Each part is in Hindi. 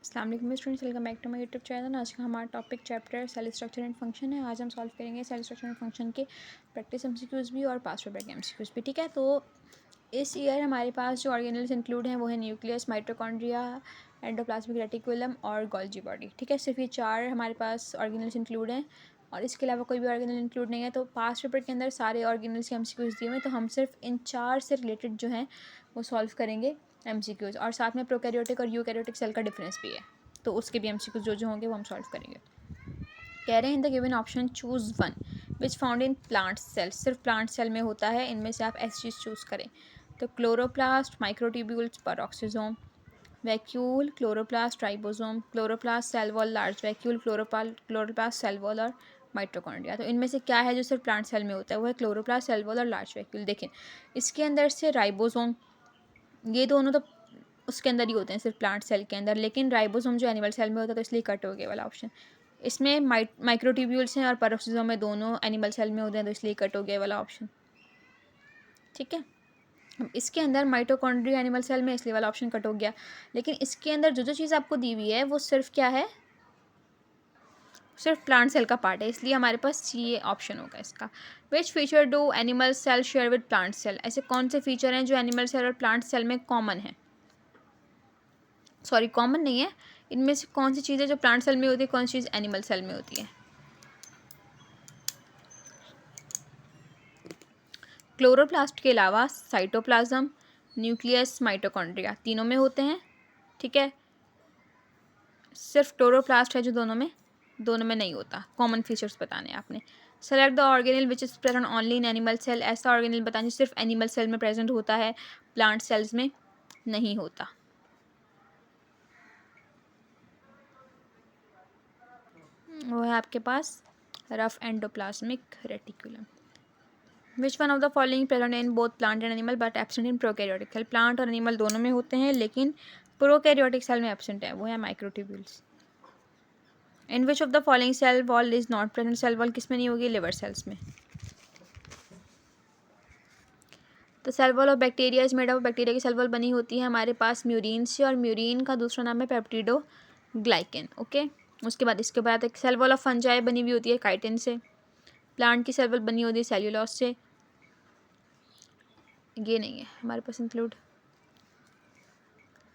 अस्सलाम वालेकुम students, welcome back to my YouTube channel. आज का हमारा topic chapter cell structure and function है। आज हम सॉल्व करेंगे सेल स्ट्रक्चर एंड फंक्शन के प्रैक्टिस एमसीक्यूज भी और पास पेपर के एमसीक्यूज भी। ठीक है, तो इस ईयर हमारे पास जो ऑर्गेनल्स इंक्लूड हैं वो है न्यूक्लियस, माइटोकॉन्ड्रिया, एंडोप्लाज्मिक रेटिकुलम और गोल्जी बॉडी। ठीक है, सिर्फ ये चार हमारे पास ऑर्गेनल्स इंक्लूड हैं और इसके अलावा कोई भी ऑर्गेनल इंक्लूड नहीं है। तो पास पेपर के अंदर सारे ऑर्गेनल्स के एमसीक्यूज दिए हुए हैं, तो हम सिर्फ इन चार से रिलेटेड जो हैं वो सॉल्व करेंगे एमसीक्यूज, और साथ में प्रोकैरियोटिक और यूकैरियोटिक सेल का डिफरेंस भी है, तो उसके भी एमसीक्यूज जो होंगे वो हम सॉल्व करेंगे। कह रहे हैं in the given option choose one which found in plant cell. सिर्फ प्लांट सेल में होता है, इनमें से आप ऐसी चीज़ चूज़ करें। तो chloroplast, microtubules, peroxisome, vacuole, chloroplast, ribosome, chloroplast, cell wall, large vacuole, chloroplast, cell wall और माइटोकॉन्ड्रिया। तो इनमें से क्या है जो सिर्फ प्लांट सेल में होता है? वो है क्लोरोप्लास्ट, सेल वॉल और लार्ज वैक्यूल। देखें, इसके अंदर से राइबोसोम, ये दोनों तो उसके अंदर ही होते हैं, सिर्फ प्लांट सेल के अंदर, लेकिन राइबोसोम जो एनिमल सेल में होता है, तो इसलिए कट हो गया वाला ऑप्शन। इसमें माइक्रोट्यूब्यूल्स हैं और पेरोक्सिसोम में दोनों एनिमल सेल में होते हैं, तो इसलिए कट हो गया वाला ऑप्शन। ठीक है, इसके अंदर माइटोकॉन्ड्रिया एनिमल सेल में, इसलिए वाला ऑप्शन कट हो गया। लेकिन इसके अंदर जो जो चीज़ आपको दी हुई है वो सिर्फ क्या है? सिर्फ प्लांट सेल का पार्ट है, इसलिए हमारे पास ये ऑप्शन होगा इसका। Which feature do animal cell share with plant cell? ऐसे कौन से फीचर हैं जो एनिमल सेल और प्लांट सेल में कॉमन है? सॉरी, कॉमन नहीं है, इनमें से कौन सी चीज़ है जो प्लांट सेल में होती है, कौन सी चीज़ एनिमल सेल में होती है? क्लोरोप्लास्ट के अलावा साइटोप्लाज्म, न्यूक्लियस, माइटोकॉन्ड्रिया तीनों में होते हैं। ठीक है, सिर्फ क्लोरोप्लास्ट है जो दोनों में नहीं होता। कॉमन फीचर्स बताने आपने। Select the organelle which is present only in animal cell. ऐसा ऑर्गेनल बताना सिर्फ एनिमल सेल में प्रेजेंट होता है, प्लांट सेल्स में नहीं होता। वो है आपके पास rough endoplasmic reticulum. Which one of the following present in both plant and animal but absent in prokaryotic cell? Plant और एनिमल दोनों में होते हैं, लेकिन प्रोकैरियोटिक सेल में एब्सेंट है, वो है microtubules. In which of the following cell wall is not present? Cell wall किस में नहीं होगी? लिवर सेल्स में। तो cell wall of bacteria is made of, bacteria की सेल वॉल बनी होती है हमारे पास म्यूरिन से, और म्यूरिन का दूसरा नाम है पेप्टिडोग्लाइकेन। ओके, उसके बाद इसके बाद एक सेल वॉल ऑफ फंजाई बनी हुई होती है काइटिन से। प्लांट की सेल वॉल बनी होती है सेल्यूलोज से। ये नहीं है हमारे पास इंक्लूड,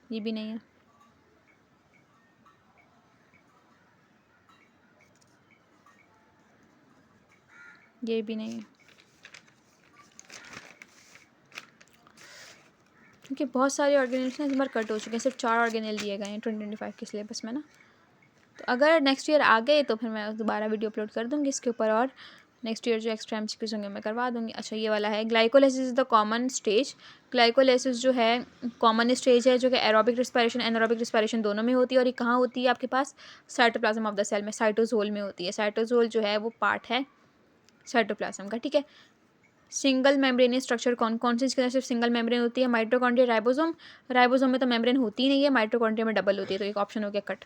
ये भी नहीं है। ये भी नहीं है, क्योंकि बहुत सारे ऑर्गेनल्स ना इस बार कट हो चुके हैं। सिर्फ 4 ऑर्गेनल दिए गए हैं 2025 के सिलेबस में ना। तो अगर नेक्स्ट ईयर आ गए तो फिर मैं दोबारा वीडियो अपलोड कर दूँगी इसके ऊपर, और नेक्स्ट ईयर जो एक्स्ट्रा एमसीक्यूज होंगे मैं करवा दूँगी। अच्छा, ये वाला है glycolysis is the common stage. Glycolysis जो है कॉमन स्टेज है, जो कि एरोबिक रिस्पायरेशन, एनारोबिक रिस्पायरेशन दोनों में होती है। और ये कहाँ होती है आपके पास? साइटोप्लाज्म ऑफ द सेल में, साइटोजोल में होती है। साइटोजोल जो है वो पार्ट है साइटोप्लाज्म का। ठीक है, सिंगल मेम्ब्रेनियस स्ट्रक्चर कौन कौन सी इसके अंदर सिर्फ सिंगल मेम्ब्रेन होती है? Mitochondria, ribosome. राइबोसोम में तो मेम्ब्रेन होती ही नहीं है, माइटोकॉन्ड्रिया में डबल होती है, तो एक ऑप्शन हो गया कट।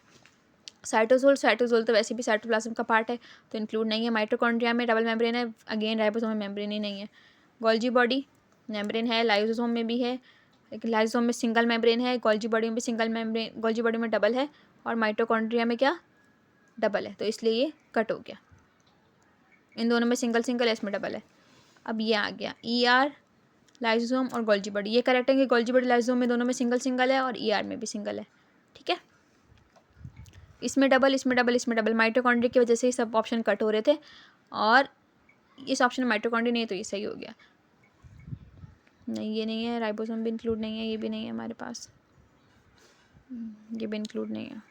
साइटोजोल तो वैसे भी साइटोप्लाज्म का पार्ट है, तो इंक्लूड नहीं है। माइटोकॉन्ड्रिया में डबल मेम्ब्रेन है, अगेन राइबोसोम में मेम्ब्रेन ही नहीं है। गोल्जी बॉडी मेम्ब्रेन है, लाइसोसोम में भी है, लेकिन लाइसोसोम में सिंगल मेम्ब्रेन है, गोल्जी बॉडी में भी सिंगल मेम्ब्रेन, गोल्जी बॉडी में डबल है, और माइटोकॉन्ड्रिया में क्या? डबल है, तो इसलिए ये कट हो गया। इन दोनों में सिंगल सिंगल है, इसमें डबल है। अब ये आ गया ER, लाइसोसोम और गोल्जी बॉडी। ये करेक्ट है कि गोल्जी बॉडी लाइसोसोम में दोनों में सिंगल सिंगल है, और ER में भी सिंगल है। ठीक है, इसमें डबल, इसमें डबल, इसमें डबल, माइटोकॉन्ड्रिया की वजह से ही सब ऑप्शन कट हो रहे थे, और इस ऑप्शन में माइटोकॉन्ड्रिया नहीं है, तो ये सही हो गया। नहीं, ये नहीं है। राइबोसोम भी इंक्लूड नहीं है, ये भी नहीं है हमारे पास, ये भी इंक्लूड नहीं है।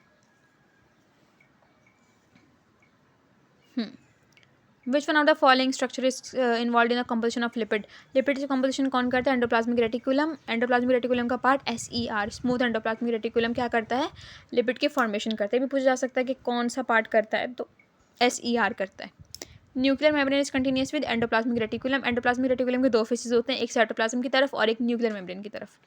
Which one of the following structure is involve in the composition of lipid? Lipid की कंपोजिशन कौन करता है? Endoplasmic reticulum. एंडोप्लाज्मिक रेटिकुलम का part SER, smooth endoplasmic reticulum क्या करता है? लिपिड की फॉर्मेशन करता है। भी पूछा जा सकता है कि कौन सा पार्ट करता है, तो SER करता है। Nuclear membrane is continuous with endoplasmic reticulum. Endoplasmic reticulum के दो फेसेस होते हैं, एक साइटोप्लाज्म की तरफ और एक न्यूक्लियर मेम्ब्रेन की तरफ।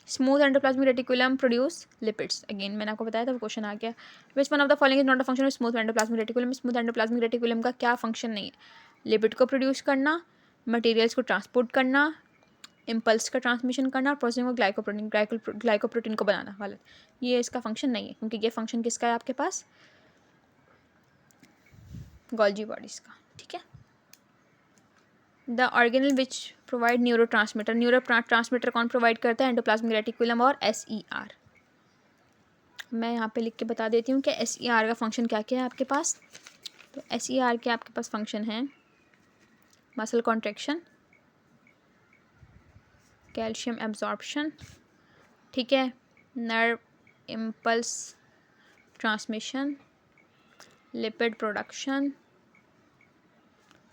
Smooth endoplasmic reticulum produce lipids, again मैंने आपको बताया था, वो क्वेश्चन आ गया। विच one of the following is not a function of smooth endoplasmic reticulum? Smooth endoplasmic reticulum का क्या फंक्शन नहीं है? लिपिड को प्रोड्यूस करना, मटेरियल्स को ट्रांसपोर्ट करना, इम्पल्स का ट्रांसमिशन करना और प्रोसेसिंग ऑफ ग्लाइकोप्रोटीन को बनाना वाला, ये इसका फंक्शन नहीं है, क्योंकि ये फंक्शन किसका है आपके पास, गोल्जी बॉडीज का, ठीक है। The organelle which provide neuro transmitter कौन प्रोवाइड करता है, एंडोप्लाज्मिक रेटिकुलम और SER। मैं यहाँ पे लिख के बता देती हूँ कि SER का फंक्शन क्या क्या है आपके पास। तो SER के आपके पास फंक्शन है मसल कॉन्ट्रैक्शन, कैल्शियम एब्जॉर्प्शन, ठीक है, nerve impulse transmission, lipid production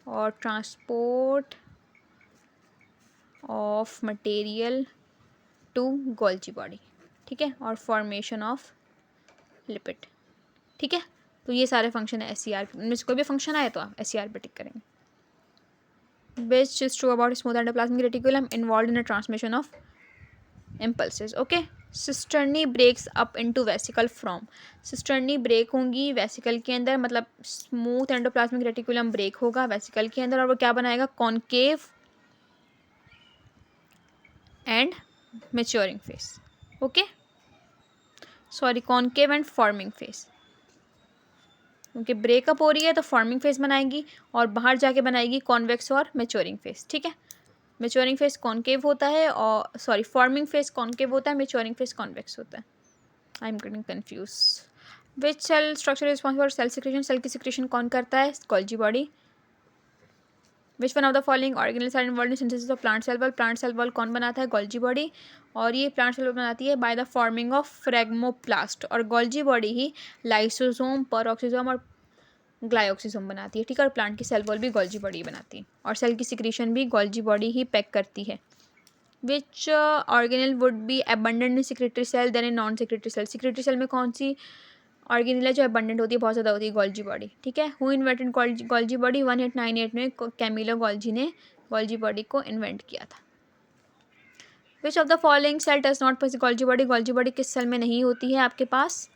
और transport of material to Golgi body, ठीक है, और फॉर्मेशन ऑफ लिपिड, ठीक है। तो ये सारे फंक्शन है SER में से कोई भी फंक्शन आए तो आप SER पे टिक करेंगे। Which is true about smooth endoplasmic reticulum involved in the transmission of impulses, okay। Cisternae breaks up into vesicle from, cisternae break होंगी वेसिकल के अंदर, मतलब स्मूथ एंडोप्लाज्मिक रेटिकुलम ब्रेक होगा वेसिकल के अंदर और वो क्या बनाएगा, concave end maturing face, okay, sorry concave end forming face, क्योंकि ब्रेकअप हो रही है तो फॉर्मिंग फेस बनाएगी और बाहर जाके बनाएगी कॉन्वेक्स और मैच्योरिंग फेस, ठीक है। मैच्योरिंग फेस कॉनकेव होता है और सॉरी फॉर्मिंग फेस कॉनकेव होता है, मैच्योरिंग फेस कॉन्वेक्स होता है। I am getting confuse. Which cell structure responsible for cell secretion, cell की सिक्रेशन कौन करता है, Golgi body. Which one of the following organelles are involved in synthesis of plant cell wall, plant cell wall कौन बनाता है, गोल्जी बॉडी, और ये प्लांट सेल वॉल बनाती है बाय द फॉर्मिंग ऑफ फ्रेगमोप्लास्ट, और गोल्जी बॉडी ही लाइसोसोम, परऑक्सीसोम और ग्लाइऑक्सीसोम बनाती है, ठीक है, और प्लांट की सेल वॉल भी गोल्जी बॉडी बनाती है और सेल की सिक्रीशन भी गोल्जी बॉडी ही पैक करती है। Which organelle would be abundant in secretory cell than in non secretory cell, secretory cell में कौन सी ऑर्गेनल है जो एबंडेंट होती है, बहुत ज़्यादा होती है, गोल्जी बॉडी, ठीक है। हु इन्वेंटेड गोल्जी बॉडी, 1898 में कैमिलो गोल्जी ने गोल्जी बॉडी को इन्वेंट किया था। Which of the following cell does not possess Golgi body, Golgi body किस सेल में नहीं होती है आपके पास,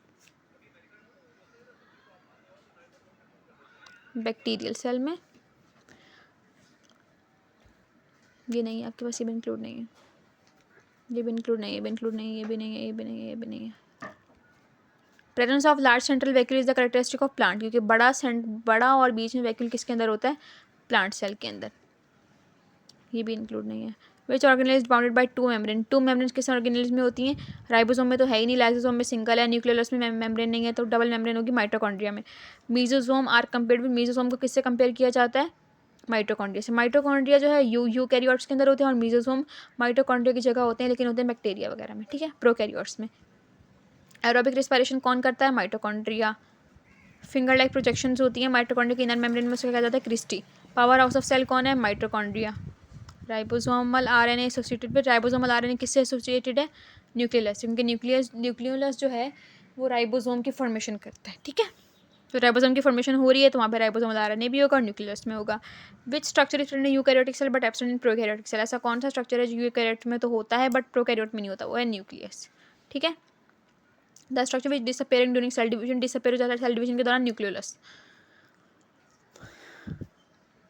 बैक्टीरियल सेल में, ये नहीं है आपके पास, ये भी इंक्लूड नहीं है, ये भी इंक्लूड नहीं है, ये भी इंक्लूड नहीं है, ये भी नहीं है, ये भी नहीं है, ये भी नहीं है। Presence of large central vacuole is the characteristic of plant, क्योंकि बड़ा और बीच में वैक्यूल किसके अंदर होता है, प्लांट सेल के अंदर, ये भी इंक्लूड नहीं है। Which organelle is bounded by two membrane, two membrane किस ऑर्गेनल्स में होती हैं, राइबोसोम में तो है ही नहीं, लाइसोसोम में सिंगल है, न्यूक्लियोलस में मेम्ब्रेन नहीं है, तो डबल मेम्ब्रेन होगी माइटोकॉन्ड्रिया में। Mesosome are compared with, mesosome को किससे कंपेयर किया जाता है, माइटोकॉन्ड्रिया से। माइटोकॉन्ड्रिया जो है यूकैरियोट्स के अंदर होते हैं और मीजोसोम माइटोकॉन्ड्रिया की जगह होते हैं, लेकिन होते हैं बैक्टीरिया वगैरह में, ठीक है, प्रोकैरियोट्स में। एरोबिक रेस्पिरेशन कौन करता है, माइटोकॉन्ड्रिया। फिंगर लाइक प्रोजेक्शंस होती हैं माइटोकॉन्ड्रिया के इनर मेम्ब्रेन में, उसको कहा जाता है cristae. Power house of cell कौन है, mitochondria. Ribosomal RNA associated with, ribosomal RNA किससे एसोसिएटेड है, न्यूक्लियस, क्योंकि न्यूक्लियोलस जो है वो राइबोसोम की फॉर्मेशन करता है, ठीक है। तो राइबोसोम की फॉर्मेशन हो रही है तो वहाँ पे राइबोसोमल आरएनए भी होगा और न्यूक्लियस में होगा। Which structure is present in eukaryotic cell but absent in prokaryotic cell, ऐसा कौन सा स्ट्रक्चर है जो यूकैरियोट में तो होता है बट प्रोकैरियोट में नहीं होता, वो है न्यूक्लियस, ठीक है। The structure which disappearing during cell division, disappear हो जाता है सेल डिवीजन के दौरान, nucleolus.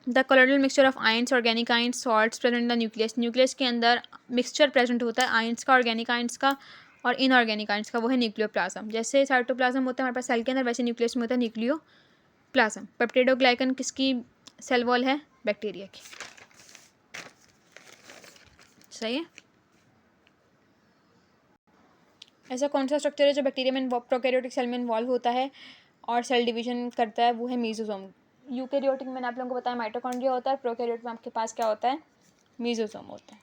The colloidal mixture of ions, organic ions, salts present in the nucleus, nucleus के अंदर मिक्सचर प्रेजेंट होता है आयंस का, ऑर्गेनिक आयंस का और इनऑर्गेनिक आयंस का, वो है न्यूक्लियोप्लाज्म। जैसे साइटोप्लाज्म होता है हमारे पास सेल के अंदर, वैसे न्यूक्लियस में होता है न्यूक्लियोप्लाज्म। पेप्टिडोग्लाइकन किसकी सेल वॉल है, बैक्टीरिया की, सही है। ऐसा कौन सा स्ट्रक्चर है जो बैक्टीरिया में प्रोकैरियोटिक सेल में इन्वॉल्व होता है और सेल डिवीजन करता है, वो है मीजोसोम। यूकैरियोटिक में मैंने आप लोगों को बताया माइटोकॉन्ड्रिया होता है, प्रोकैरियोट में आपके पास क्या होता है, मीजोसोम होता है।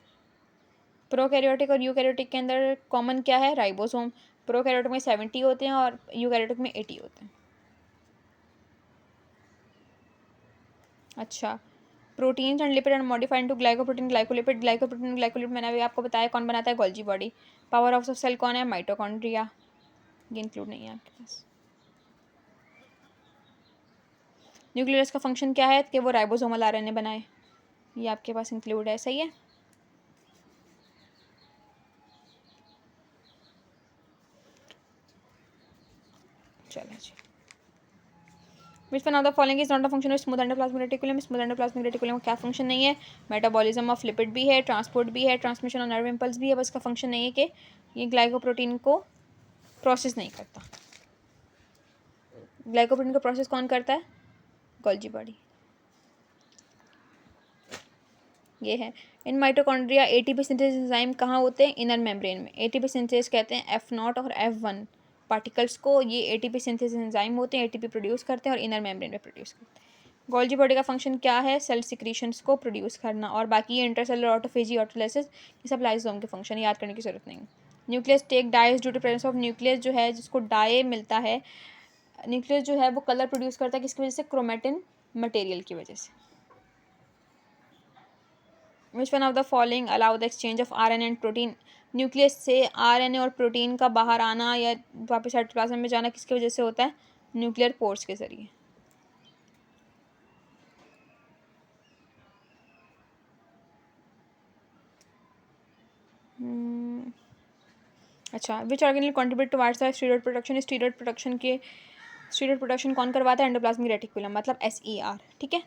प्रोकैरियोटिक और यूकैरियोटिक के अंदर कॉमन क्या है, राइबोसोम। प्रोकैरियोटिक में 70 होते हैं और यूकैरियोटिक में 80 होते हैं। अच्छा, proteins and lipid and modified to glycoprotein glycolipid, glycoprotein glycolipid मैंने अभी आपको बताया कौन बनाता है, Golgi body. Power house of cell कौन है, माइटोकॉन्ड्रिया, ये इंक्लूड नहीं है आपके पास। न्यूक्लियस का फंक्शन क्या है कि वो राइबोसोमल आरएनए बनाए, ये आपके पास इंक्लूड है, सही है। चलो जी, which one of the following is not the function of smooth endoplasmic reticulum. Smooth endoplasmic reticulum का क्या फंक्शन नहीं है? मेटाबॉलिज्म ऑफ लिपिड भी है, ट्रांसपोर्ट भी है, ट्रांसमिशन ऑफ नर्व इम्पल्स भी है, बस का फंक्शन नहीं है कि ये ग्लाइकोप्रोटीन को प्रोसेस नहीं करता। ग्लाइकोप्रोटीन को प्रोसेस कौन करता है? Golgi body. ये है। In mitochondria ATP synthesis enzyme कहाँ होते हैं? इनर मेम्ब्रेन में। एटीपी सिंथेसिस कहते हैं F0 और F1 पार्टिकल्स को। ये एटीपी सिंथेसिस एंजाइम होते हैं, एटीपी प्रोड्यूस करते हैं और इनर मेम्ब्रेन में प्रोड्यूस करते हैं। गोल्जी बॉडी का फंक्शन क्या है? सेल सिक्रीशंस को प्रोड्यूस करना। और बाकी ये इंटरसेलुलर ऑटोफेजी, ऑटोलाइसिस, ये सब लाइसोसोम के फंक्शन, याद करने की जरूरत नहीं। Nucleus take dyes due to presence of nucleus जो है, जिसको डाई मिलता है, न्यूक्लियस जो है वो कलर प्रोड्यूस करता है किसकी वजह से? क्रोमेटिन मटेरियल की वजह से। विच one of the following allow the exchange of RNA and protein? Nucleus से आरएनए और प्रोटीन का बाहर आना या वापस साइटोप्लाज्म में जाना किसकी वजह से होता है? न्यूक्लियर पोर्स के जरिए। अच्छा, which organelle contribute towards the steroid production? Steroid production कौन करवाता है? एंडोप्लाज्मिक रेटिकुलम, मतलब SER। ठीक है।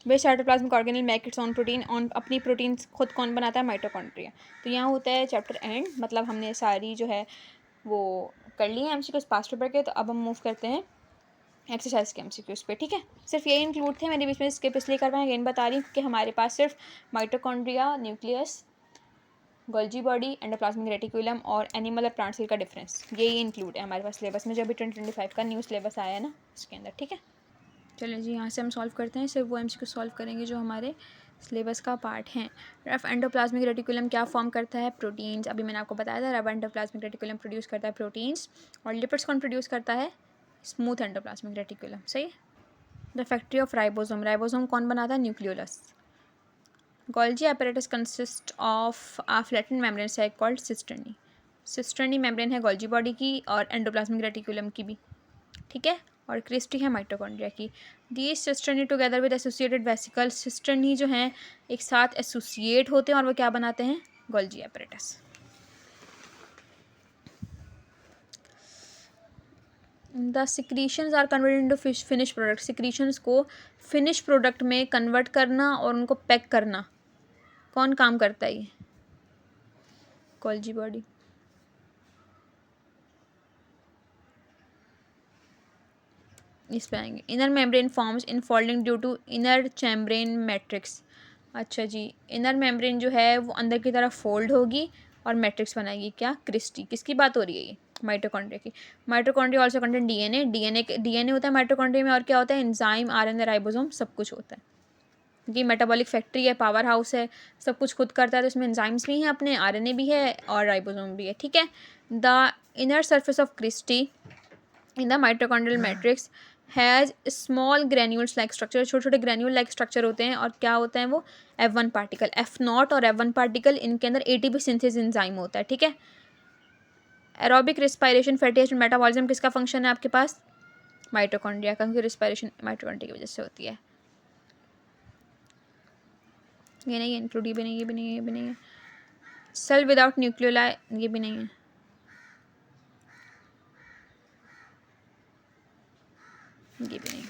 वे cytoplasmic organelle make its own protein, own अपनी प्रोटीन खुद कौन बनाता है? माइटोकॉन्ड्रिया। तो यहाँ होता है चैप्टर एंड, मतलब हमने सारी जो है वो कर ली है MCQs पास्ट पेपर के। तो अब हम मूव करते हैं एक्सरसाइज के MCQs पे। ठीक है, सिर्फ ये इंक्लूड थे, मेरे बीच में स्किप इसलिए कर पाए, अगेन बता रही हूँ कि हमारे पास सिर्फ mitochondria, nucleus, Golgi body, endoplasmic reticulum और एनिमल और प्लांट सेल का डिफरेंस, यही इंक्लूड है हमारे पास सिलेबस में, जो अभी 2025 का न्यू सिलेबस आया है ना, उसके अंदर। ठीक है, चलिए जी, यहाँ से हम सॉल्व करते हैं। सिर्फ वो MCQ सॉल्व करेंगे जो हमारे सिलेबस का पार्ट हैं। रफ एंडोप्लाज्मिक रेटिकुलम क्या फॉर्म करता है? प्रोटीन्स। अभी मैंने आपको बताया था, रफ एंडोप्लाज्मिक रेटिकुलम प्रोड्यूस करता है प्रोटीन्स। और लिपिड्स कौन प्रोड्यूस करता है? Smooth endoplasmic reticulum. सही है। The factory of ribosome, ribosome कौन बनाता है? Nucleolus. Golgi apparatus consist of a flattened membrane sac called cisternae। Cisternae membrane है गोल्जी बॉडी की और एंडोप्लाज्मिक रेटिकुलम की भी। ठीक है, और क्रिस्टी है माइटोकॉन्ड्रिया की। These cisternae together with associated vesicle, cisternae जो हैं एक साथ एसोसिएट होते हैं और वो क्या बनाते हैं? Golgi apparatus। The secretions are converted into finish product, secretions को फिनिश प्रोडक्ट में कन्वर्ट करना और उनको पैक करना कौन काम करता है? ये गोल्जी बॉडी। इस पे आएंगे। Inner membrane forms in folding due to inner membrane matrix. अच्छा जी, इनर मेम्ब्रेन जो है वो अंदर की तरफ फोल्ड होगी और मैट्रिक्स बनाएगी। क्या? क्रिस्टी। किसकी बात हो रही है? ये माइटोकॉन्ड्रिया की। माइटोकॉन्ड्रिया ऑल्सो कंटेन डीएनए होता है माइटोकॉन्ड्रिया में, और क्या होता है? एंजाइम, आरएनए, राइबोसोम, सब कुछ होता है। ये मेटाबॉलिक फैक्ट्री है, पावर हाउस है, सब कुछ खुद करता है। तो इसमें एंजाइम्स भी हैं अपने, आरएनए भी है और राइबोसोम भी है। ठीक है। The inner surface of cristae in the mitochondrial matrix has small granules like structure, छोटे छोटे ग्रेन्यूल लाइक स्ट्रक्चर होते हैं। और क्या होते हैं वो? F1 पार्टिकल, F0 और F1 पार्टिकल, इनके अंदर ATP सिंथेसिस एंजाइम होता है। ठीक है। Aerobic respiration, fatty acid metabolism किसका फंक्शन है आपके पास? माइटोकॉन्ड्रिया का, क्योंकि रिस्पायरेशन माइटोकॉन्ड्रिया की वजह से होती है। ये नहीं है इंक्लूड, ये भी नहीं, ये भी नहीं है, ये भी नहीं है। सेल विदाउट न्यूक्लियोलाई, ये भी नहीं है। ये भी नहीं।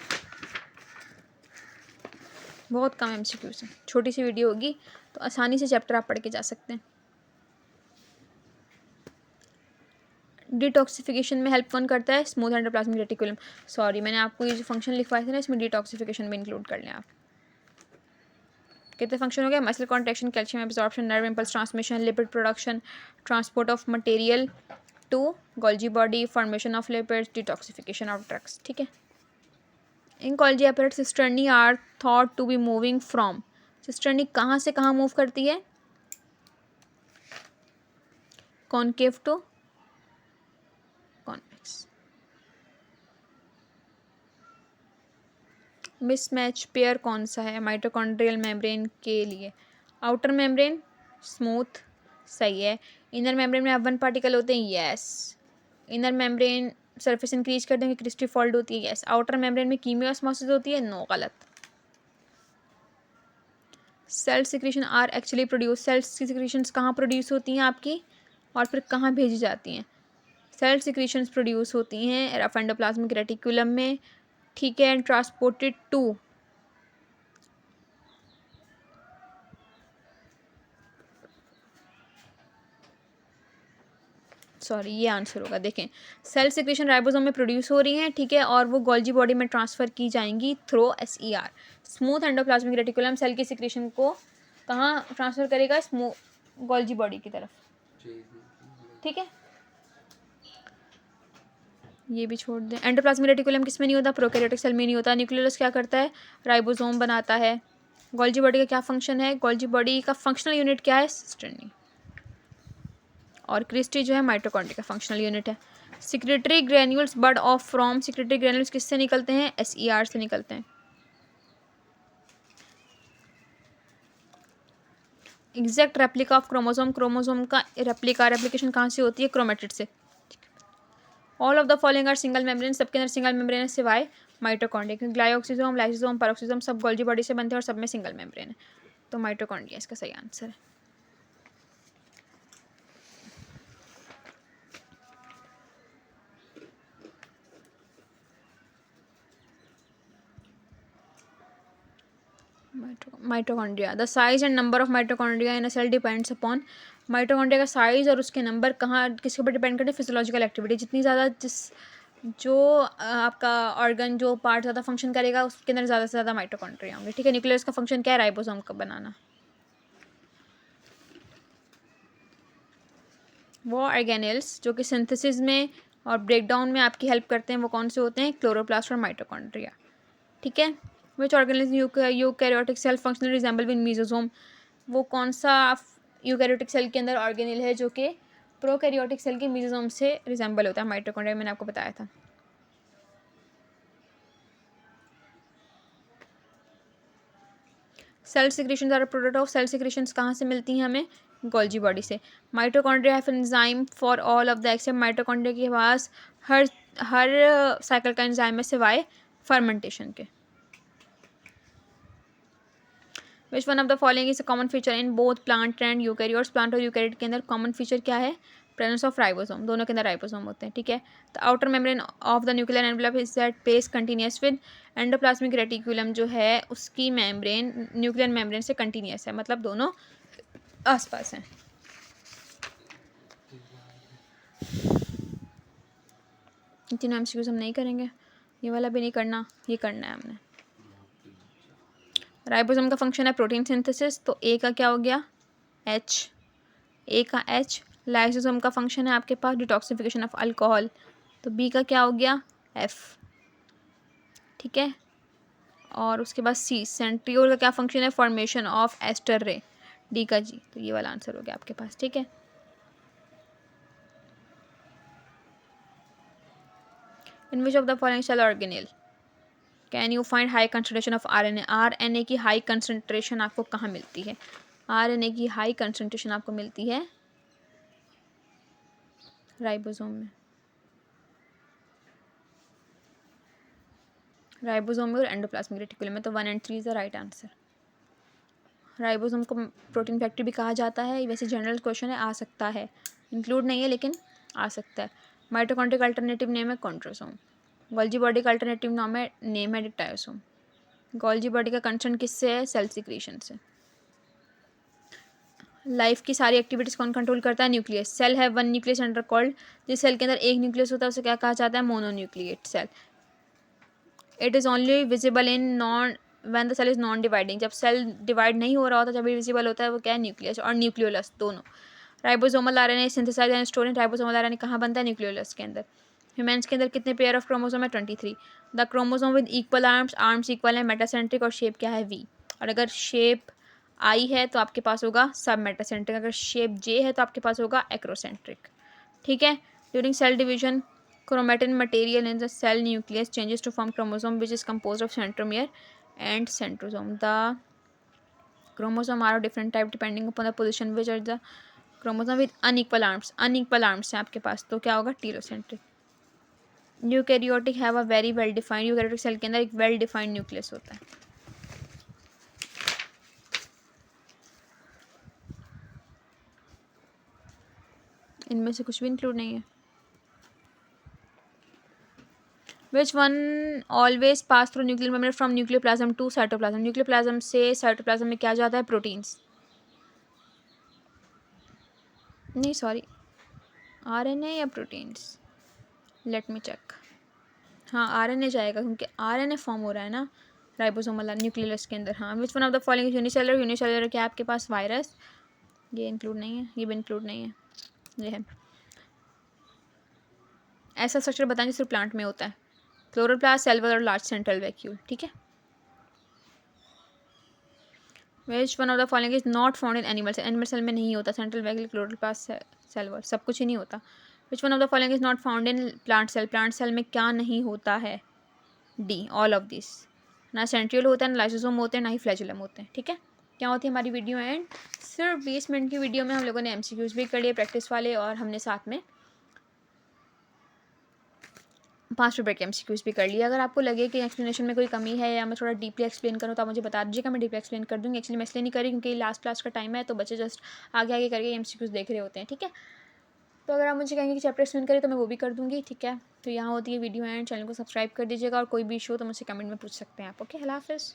बहुत कम MCQs हैं, छोटी सी वीडियो होगी तो आसानी से चैप्टर आप पढ़ के जा सकते हैं। डिटॉक्सिफिकेशन में हेल्प कौन करता है? Smooth endoplasmic reticulum. सॉरी, मैंने आपको ये जो फंक्शन लिखवाए थे ना, इसमें डिटॉक्सिफिकेशन में इंक्लूड कर लें आप। कितने फंक्शन हो गए? Muscle contraction, calcium absorption, nerve impulse transmission, lipid production, transport of material to Golgi body, formation of lipids, detoxification of drugs. ठीक है। In Golgi apparatus cisternae are thought to be moving from, cisternae कहाँ से कहाँ मूव करती है? Concave to convex. Mismatch pair कौन सा है माइटोकॉन्ड्रियल मेम्ब्रेन के लिए? आउटर मेम्ब्रेन स्मूथ, सही है। इनर मेम्ब्रेन में F1 पार्टिकल होते हैं, yes. Inner membrane surface increase कर देंगे, क्रिस्टी फोल्ड होती है, यस। आउटर मेम्ब्रेन में कीमियोस्मोसिस होती है, नो, गलत। Cell secretion are actually produce, cell secretions कहाँ प्रोड्यूस होती हैं आपकी और फिर कहाँ भेजी जाती हैं? सेल सिक्रीशंस प्रोड्यूस होती हैं रफ एंडोप्लाज्मिक रेटिकुलम में, ठीक है, एंड ट्रांसपोर्टेड टू सॉरी ये आंसर होगा। देखें, सेल सिक्रीशन राइबोसोम में प्रोड्यूस हो रही हैं, ठीक है, और वो गोल्जी बॉडी में ट्रांसफ़र की जाएंगी through SER। Smooth endoplasmic reticulum cell की सिक्रीशन को कहाँ ट्रांसफ़र करेगा? गोल्जी बॉडी की तरफ, ठीक है। ये भी छोड़ दें। एंडोप्लाज्मिक रेटिकुलम किस में नहीं होता? प्रोकैरियोटिक सेल में नहीं होता। न्यूक्लियस क्या करता है? राइबोसोम बनाता है। गोल्जी बॉडी का क्या फंक्शन है? गोल्जी बॉडी का फंक्शनल यूनिट क्या है? सिस्टर्नी। और क्रिस्टी जो है माइटोकॉन्ड्रिया का फंक्शनल यूनिट है। Secretory granules bud off from, secretory granules किससे निकलते हैं? SER से निकलते हैं। Exact replica of chromosome, chromosome का रेप्लिकेशन कहाँ से होती है? क्रोमेटिड से। All of the following are single membrane, सबके अंदर सिंगल मेम्ब्रेन है सिवाय माइटोकॉन्ड्रिया, क्योंकि ग्लाइओक्सिसोम, लाइसोसोम, पैरोक्सिसोम सब गोल्जी बॉडी से बनते हैं और सब में सिंगल मेम्ब्रेन है। तो माइटोकॉन्ड्रिया इसका सही आंसर है। Mitochondria, the size and number of mitochondria in a cell depends upon. Mitochondria का साइज और उसके नंबर कहाँ किसके ऊपर डिपेंड करते हैं? Physiological activity. जितनी ज़्यादा जो आपका ऑर्गन जो पार्ट ज़्यादा फंक्शन करेगा उसके अंदर ज़्यादा से ज़्यादा माइटोकॉन्ड्रिया होंगे, ठीक है। न्यूक्लियस का फंक्शन क्या है? राइबोसोम का बनाना। वो ऑर्गेनेल्स जो कि सिंथेसिस में और ब्रेकडाउन में आपकी हेल्प करते हैं वो कौन से होते हैं? क्लोरोप्लास्ट और माइटोकॉन्ड्रिया, ठीक है। Which organism eukaryotic cell functionally resemble with mesosome, वो कौन सा यूकैरियोटिक सेल के अंदर ऑर्गेनेल है जो कि प्रोकैरियोटिक सेल के मीजोसोम से रिजेंबल होता है? माइटोकॉन्ड्रिया, मैंने आपको बताया था। Cell secretions are product of, cell secretions कहाँ से मिलती हैं हमें? गोल्जी बॉडी से। Mitochondria have enzyme for all of the except, mitochondria के पास हर हर साइकिल का एंजाइम है सिवाय फर्मेंटेशन के। विच one of the following is a common feature in both plant and eukaryotes, plant और यूकैरियोट के अंदर कॉमन फीचर क्या है? प्रेजेंस ऑफ राइबोसोम, दोनों के अंदर राइबोसोम होते हैं, ठीक है। The outer membrane of the nuclear envelope is that pace continuous with endoplasmic reticulum, जो है उसकी मेम्ब्रेन न्यूक्लियर मेम्ब्रेन से कंटिन्यूस है, मतलब दोनों आसपास हैं। तीनों MCQs हम नहीं करेंगे, ये वाला भी नहीं करना, ये करना है हमने। राइबोसोम का फंक्शन है प्रोटीन सिंथेसिस, तो A का क्या हो गया? H, A का H। लाइसोसोम का फंक्शन है आपके पास डिटॉक्सिफिकेशन ऑफ अल्कोहल, तो B का क्या हो गया? F, ठीक है। और उसके बाद C, सेंट्रियोल का क्या फंक्शन है? फॉर्मेशन ऑफ एस्टर रे, D का G, तो ये वाला आंसर हो गया आपके पास, ठीक है। In which of the following cell organelle can you find high concentration of RNA, RNA की हाई कंसंट्रेशन आपको कहाँ मिलती है? RNA की हाई कंसंट्रेशन आपको मिलती है राइबोसोम में, राइबोसोम में और एंडोप्लाज्मिक रेटिकुलम में, तो 1 और 3 is the right answer. Ribosome को प्रोटीन फैक्ट्री भी कहा जाता है, वैसे जनरल क्वेश्चन है, आ सकता है, इंक्लूड नहीं है लेकिन आ सकता है। माइटोकॉन्ड्रिया का अल्टरनेटिव नेम है कॉन्ट्रोसोम। गोल्जी बॉडी का अल्टरनेटिव नेम है डिप्टायोसोम। गोल्जी बॉडी का कंसर्न किससे है? सेल सिक्रीशन से। लाइफ की सारी एक्टिविटीज़ कौन कंट्रोल करता है? न्यूक्लियस। सेल है वन न्यूक्लियस अंडर कॉल्ड, जिस सेल के अंदर एक न्यूक्लियस होता है उसे क्या कहा जाता है? Mononucleate cell. It is only visible in non when the cell is non dividing, जब सेल डिवाइड नहीं हो रहा होता जब विजिबल होता है वो क्या है? न्यूक्लियस और न्यूक्लियोलस दोनों। Ribosomal RNA synthesize and store in, ribosomal RNA कहाँ बनता है? न्यूक्लियोलस के अंदर। ह्यूमन्स के अंदर कितने पेयर ऑफ क्रोमोसोम है? 23। The chromosome with equal arms equal है, मेटासेंट्रिक, और शेप क्या है? वी। और अगर शेप आई है तो आपके पास होगा सब मेटासेंट्रिक, अगर शेप जे है तो आपके पास होगा एक्रोसेंट्रिक, ठीक है। During cell division chromatin material in the cell nucleus changes to form chromosome which is composed of centromere and centrosome. The chromosome are of different type depending upon the position which are the chromosome with unequal arms है आपके पास, तो क्या होगा? Telocentric. Eukaryotic have a very well defined, eukaryotic cell के अंदर एक वेल डिफाइंड न्यूक्लियस होता है। इनमें से कुछ भी इंक्लूड नहीं है। Which one always pass through nuclear membrane from nuclear plasm to cytoplasm. Nuclear plasm से साइटोप्लाज्म में क्या जाता है? प्रोटीन्स। नहीं सॉरी, आरएनए या प्रोटीन्स, लेट मी चेक। हाँ आरएनए जाएगा क्योंकि आरएनए फॉर्म हो रहा है ना राइबोसोमल न्यूक्लियस के अंदर। हाँ विच one of the following unicellular. Unicellular क्या आपके पास? वायरस, ये इंक्लूड नहीं है, ये भी इंक्लूड नहीं है, ये है। ऐसा स्ट्रक्चर बताएं जो सिर्फ प्लांट में होता है। क्लोरोप्लास्ट, सेल वॉल और लार्ज सेंट्रल वैक्यूल। ठीक है। Which one of the following is not found in animal cell. Animal cell में नहीं होता central vacuole, chloroplast, cell wall, सब कुछ ही नहीं होता। Which one of the following is not found in plant cell. Plant cell में क्या नहीं होता है? D, all of this. ना सेंट्रियोल होता है, ना लाइसोसोम होते हैं, ना ही फ्लैजुलम होते हैं। ठीक है। क्या होती है हमारी वीडियो एंड? सिर्फ 20 मिनट की वीडियो में हम लोगों ने एमसीक्यूज भी कर लिए प्रैक्टिस वाले, और हमने साथ में 5 पेपर के एमसीक्यूज भी कर लिए। अगर आपको लगे कि एक्सप्लेनेशन में कोई कमी है या मैं थोड़ा डीपली एक्सप्लेन करूँ तो आप मुझे बता दीजिएगा, मैं डीपली एक्सप्लेन कर दूँगी। एक्चुअली मैं इसलिए नहीं करी क्योंकि लास्ट क्लास का टाइम है, तो बच्चे जस्ट आगे आगे करके एमसीक्यूज देख रहे होते हैं। ठीक है। तो अगर आप मुझे कहेंगे कि चैप्टर एक्सप्लेन करें तो मैं वो भी कर दूँगी। ठीक है। तो यहाँ होती है वीडियो एंड। चैनल को सब्सक्राइब कर दीजिएगा, और कोई भी इशू हो तो मुझसे कमेंट में पूछ सकते हैं आप। ओके, अल्लाह हाफ़िज़।